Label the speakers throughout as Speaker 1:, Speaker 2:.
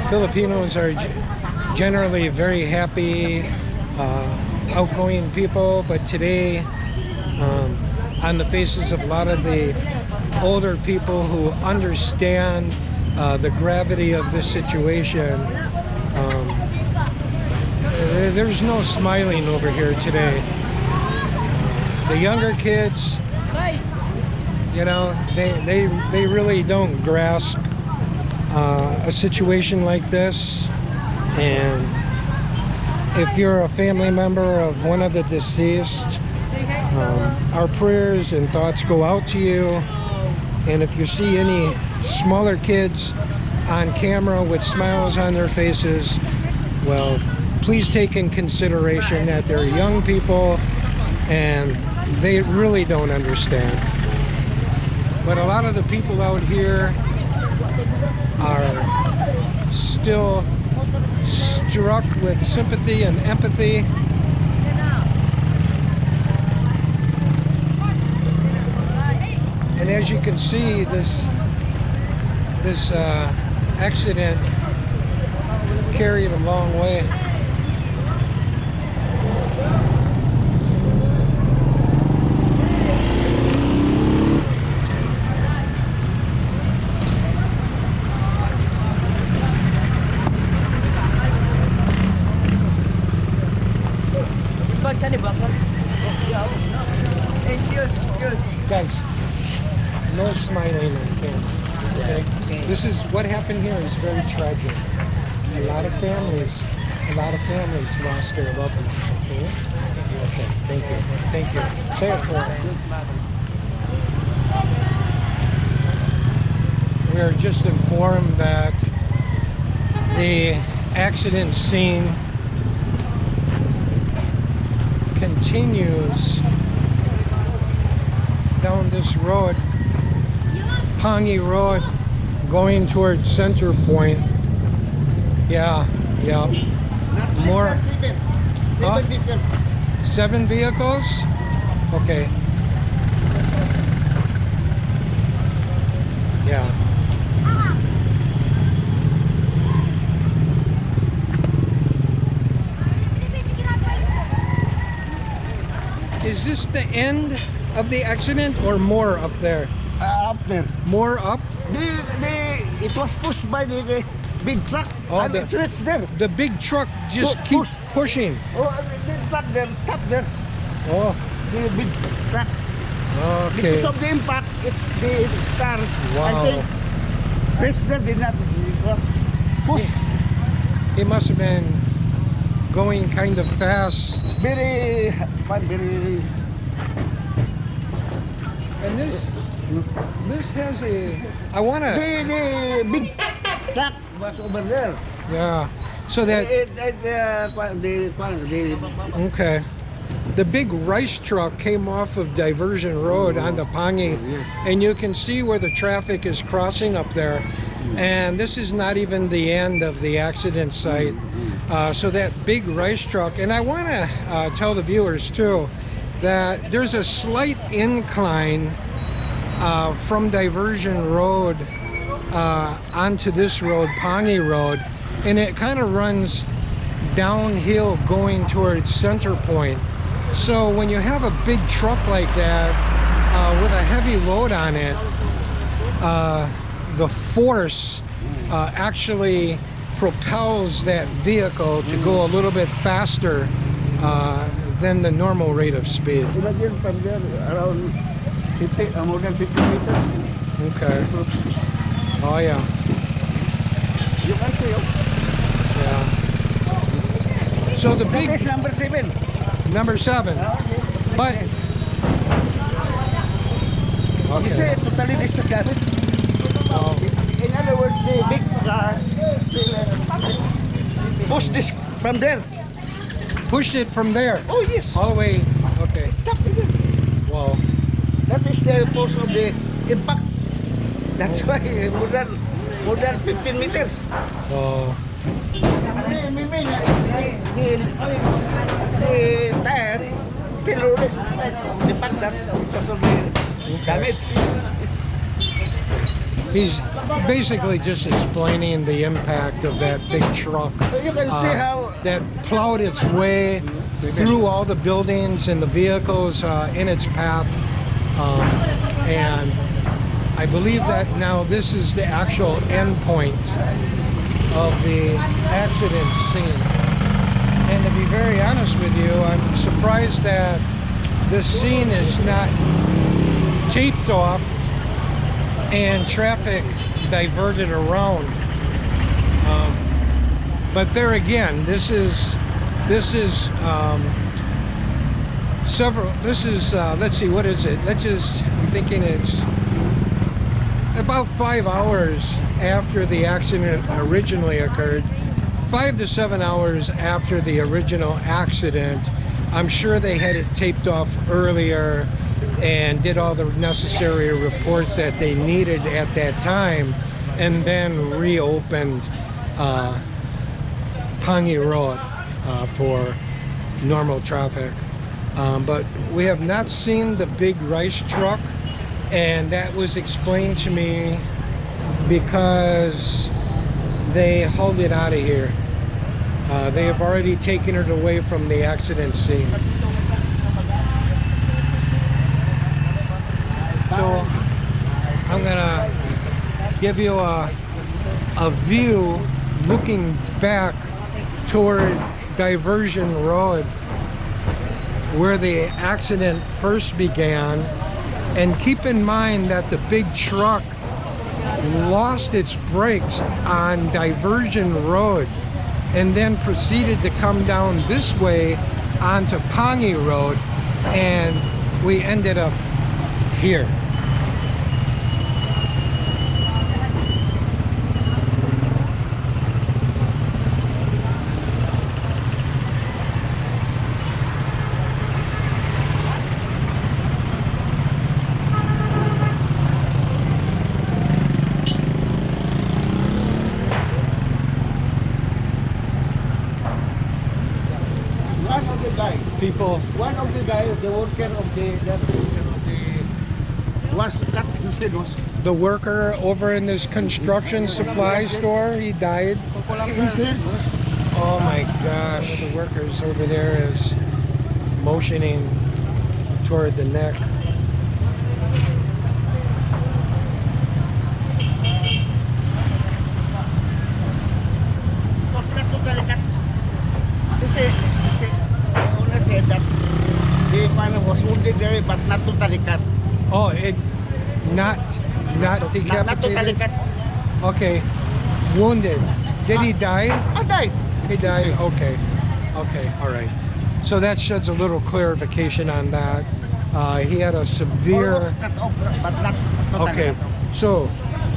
Speaker 1: Filipinos are generally very happy, outgoing people, but today, on the faces of a lot of the older people who understand the gravity of this situation, there's no smiling over here today. The younger kids, you know, they really don't grasp a situation like this. And if you're a family member of one of the deceased, our prayers and thoughts go out to you. And if you see any smaller kids on camera with smiles on their faces, well, please take in consideration that they're young people and they really don't understand. But a lot of the people out here are still struck with sympathy and empathy. And as you can see, this accident carried a long way. Guys, no smiling on camera. Okay? This is what happened here is very tragic. A lot of families lost their loved ones. Okay? Okay, thank you. Thank you. Say it for me. We are just informed that the accident scene continues down this road, Pangi Road, going towards Center Point. Yeah. More. Seven vehicles? Okay. Yeah. Is this the end of the accident or more up there?
Speaker 2: Up there.
Speaker 1: More up?
Speaker 2: It was pushed by the big truck.
Speaker 1: Oh,
Speaker 2: and it reached there.
Speaker 1: The big truck just keeps pushing.
Speaker 2: Oh, the truck there, stop there.
Speaker 1: Oh.
Speaker 2: The big truck.
Speaker 1: Okay.
Speaker 2: Because of the impact, the car,
Speaker 1: wow.
Speaker 2: I think, reached there, did not, it was pushed.
Speaker 1: It must have been going kind of fast.
Speaker 2: Very.
Speaker 1: And this has a, I want to...
Speaker 2: The big truck was over there.
Speaker 1: Yeah. So that... Okay. The big rice truck came off of Diversion Road onto Pangi. And you can see where the traffic is crossing up there. And this is not even the end of the accident site. So that big rice truck, and I want to tell the viewers too that there's a slight incline from Diversion Road onto this road, Pangi Road, and it kind of runs downhill going towards Center Point. So when you have a big truck like that with a heavy load on it, the force actually propels that vehicle to go a little bit faster than the normal rate of speed.
Speaker 2: Imagine from there around 50, more than 50 meters.
Speaker 1: Okay. Oh yeah.
Speaker 2: You can see.
Speaker 1: Yeah. So the big...
Speaker 2: That is number 7.
Speaker 1: Number 7. But...
Speaker 2: Okay. You say totally distant damage.
Speaker 1: Oh.
Speaker 2: In other words, the big car pushed this from there.
Speaker 1: Pushed it from there?
Speaker 2: Oh yes.
Speaker 1: All the way, okay.
Speaker 2: Stop it.
Speaker 1: Wow.
Speaker 2: That is the force of the impact. That's why more than 15 meters.
Speaker 1: Wow.
Speaker 2: Maybe the tire still rolling. The fact that because of the damage.
Speaker 1: he's basically just explaining the impact of that big truck
Speaker 2: You can see how
Speaker 1: that plowed its way through all the buildings and the vehicles in its path. And I believe that now this is the actual end point of the accident scene. And to be very honest with you, I'm surprised that this scene is not taped off and traffic diverted around. But there again, this is several. This is let's see, what is it? I'm thinking it's about 5 hours after the accident originally occurred. 5 to 7 hours after the original accident. I'm sure they had it taped off earlier and did all the necessary reports that they needed at that time, and then reopened Pangi Road for normal traffic. But we have not seen the big rice truck, and that was explained to me because they hauled it out of here. They have already taken it away from the accident scene. So I'm gonna give you a view looking back toward Diversion Road, where the accident first began. And keep in mind that the big truck lost its brakes on Diversion Road and then proceeded to come down this way onto Pangi Road, and we ended up here. People,
Speaker 2: one of the guys, the worker of the was cut his nose.
Speaker 1: the worker over in this construction supply store, he died.
Speaker 2: His head.
Speaker 1: Oh my gosh, the workers over there is motioning toward the neck.
Speaker 2: Was not totally cut. Owner said that the man was wounded there, but not totally cut.
Speaker 1: Oh, it not decapitated.
Speaker 2: Not totally cut.
Speaker 1: Okay, wounded. Did he die?
Speaker 2: I died.
Speaker 1: He died. Okay, all right. So that sheds a little clarification on that. He had a severe.
Speaker 2: Almost cut off, but not totally
Speaker 1: Okay,
Speaker 2: cut off.
Speaker 1: so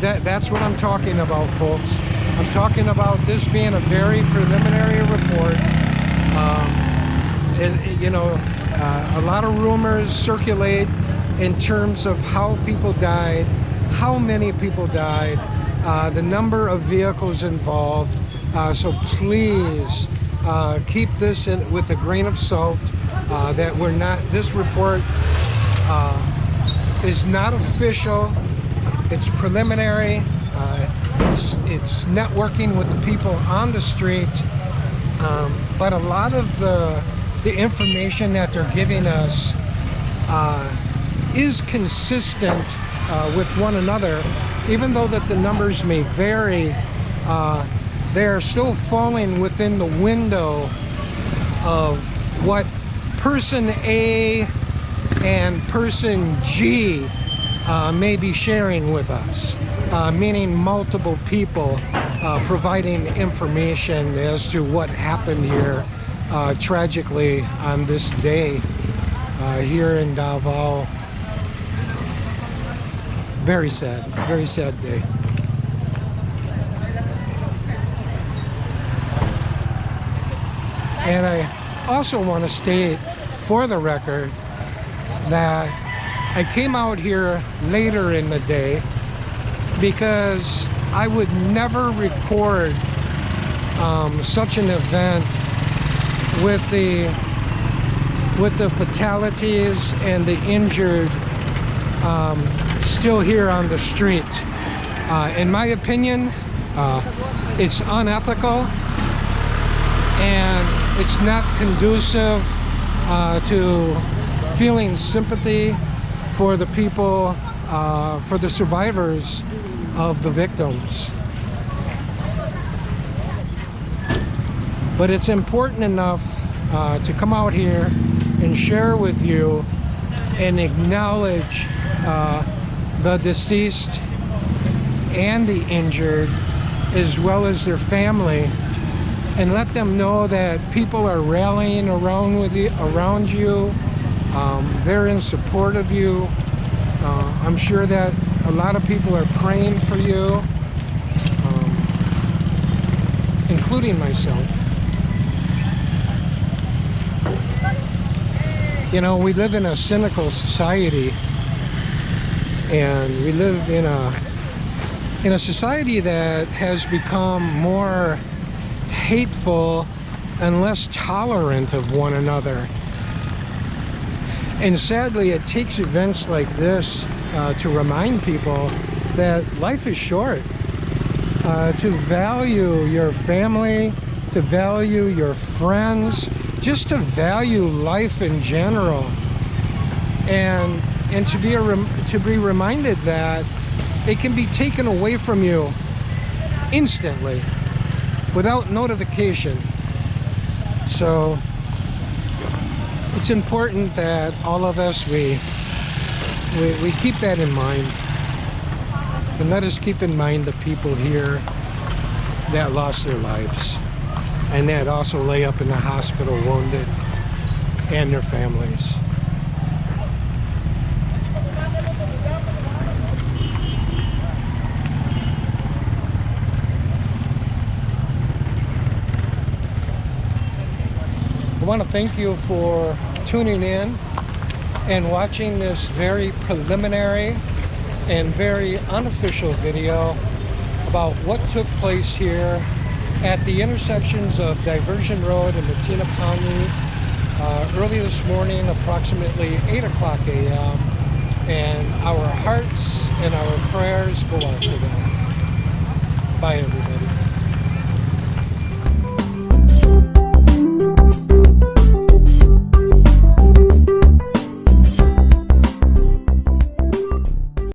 Speaker 1: that's what I'm talking about, folks. I'm talking about this being a very preliminary report. A lot of rumors circulate in terms of how people died, how many people died, the number of vehicles involved. So please keep this with a grain of salt. That we're not. This report is not official. It's preliminary. It's networking with the people on the street. But a lot of the information that they're giving us is consistent with one another. Even though that the numbers may vary, they're still falling within the window of what person A and person G may be sharing with us, meaning multiple people providing information as to what happened here tragically on this day here in Davao. Very sad day. And I also want to state for the record that I came out here later in the day because I would never record such an event with the fatalities and the injured still here on the street. In my opinion, it's unethical and it's not conducive to feeling sympathy for the people, for the survivors of the victims. But it's important enough to come out here and share with you and acknowledge the deceased and the injured, as well as their family, and let them know that people are rallying around you. They're in support of you. I'm sure that a lot of people are praying for you, including myself. You know, we live in a cynical society, and we live in a society that has become more hateful and less tolerant of one another. And sadly, it takes events like this to remind people that life is short, to value your family, to value your friends, just to value life in general, and to be reminded that it can be taken away from you instantly without notification. So it's important that all of us we keep that in mind, and let us keep in mind the people here that lost their lives and that also lay up in the hospital wounded, and their families. I want to thank you for tuning in and watching this very preliminary and very unofficial video about what took place here at the intersections of Diversion Road and Matina Pangi early this morning, approximately 8 o'clock a.m. And our hearts and our prayers go out to them. Bye, everybody.